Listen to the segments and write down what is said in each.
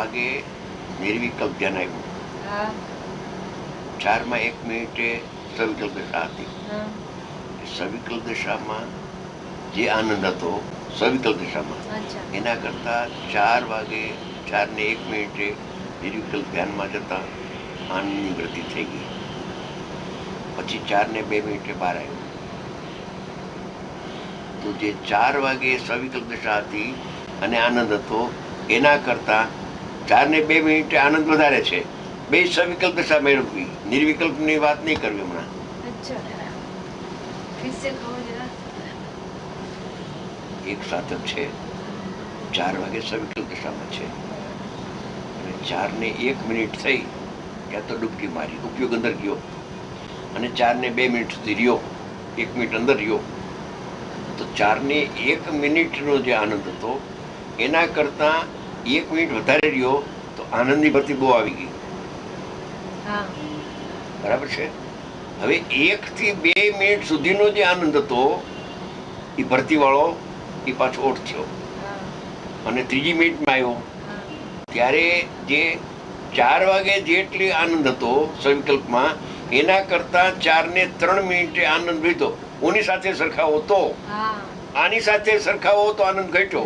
आगे निर्विकल्प ध्यान આવ્યું. 4 માં 1 મિનિટે સવિકલ્પ દશા હતી. સવિકલ્પ દશામાં જે આનંદ હતો સવિકલ્પ દશામાં એના કરતા 4 વાગે 4 ને 1 મિનિટે નિર્વિકલ્પ ધ્યાનમાં જતા આનંદની વૃદ્ધિ થઈ ગઈ. પછી 4 ને 2 મિનિટે બહાર આવ્યું. તો જે 4 વાગે સવિકલ્પ દશા હતી અને આનંદ હતો એના કરતા 4 ને 2 મિનિટે આનંદ વધારે છે. બે સવિકલ્પ દશા મેળવવી, નિર્વિકલ્પની વાત નહીં કરવી હમણાં. એક સાધક છે 4 વાગે સવિકલ્પ દશામાં છે અને 4 ને 1 મિનિટ થઈ ત્યાં તો ડૂબકી મારી, ઉપયોગ અંદર ગયો અને 4 ને 2 મિનિટ સુધી રહ્યો, 1 મિનિટ અંદર રહ્યો. તો 4 ને 1 મિનિટનો જે આનંદ હતો એના કરતા 1 મિનિટ વધારે રહ્યો તો આનંદની ભરતી બહુ આવી ગઈ. બરાબર છે. હવે 1 થી 2 મિનિટ સુધીનો જે આનંદ હતો એ ભરતી વાળો એ પાછો ઓઠ થયો અને 3જી મિનિટમાં આવ્યો ત્યારે જે 4 વાગે જેટલી આનંદ હતો સવિકલ્પમાં એના કરતા 4 ને 3 મિનિટે આનંદ વધ્યો. ઓની સાથે સરખાવો તો આની સાથે સરખાવો તો આનંદ ઘટ્યો.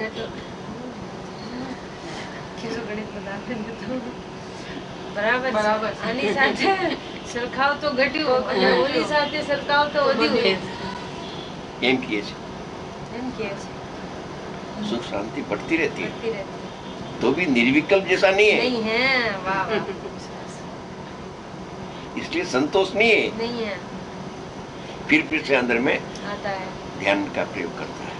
બરાબર. આની સાથે સરખાવ તો ઘટ્યું અને ઓની સાથે સરખાવ તો વધ્યું. એમ કહે છે. सुख शांति बढ़ती रहती है तो भी निर्विकल्प जैसा नहीं है, वाह इसलिए संतोष नहीं है. नहीं है, फिर से अंदर में आता है, ध्यान का प्रयोग करता है.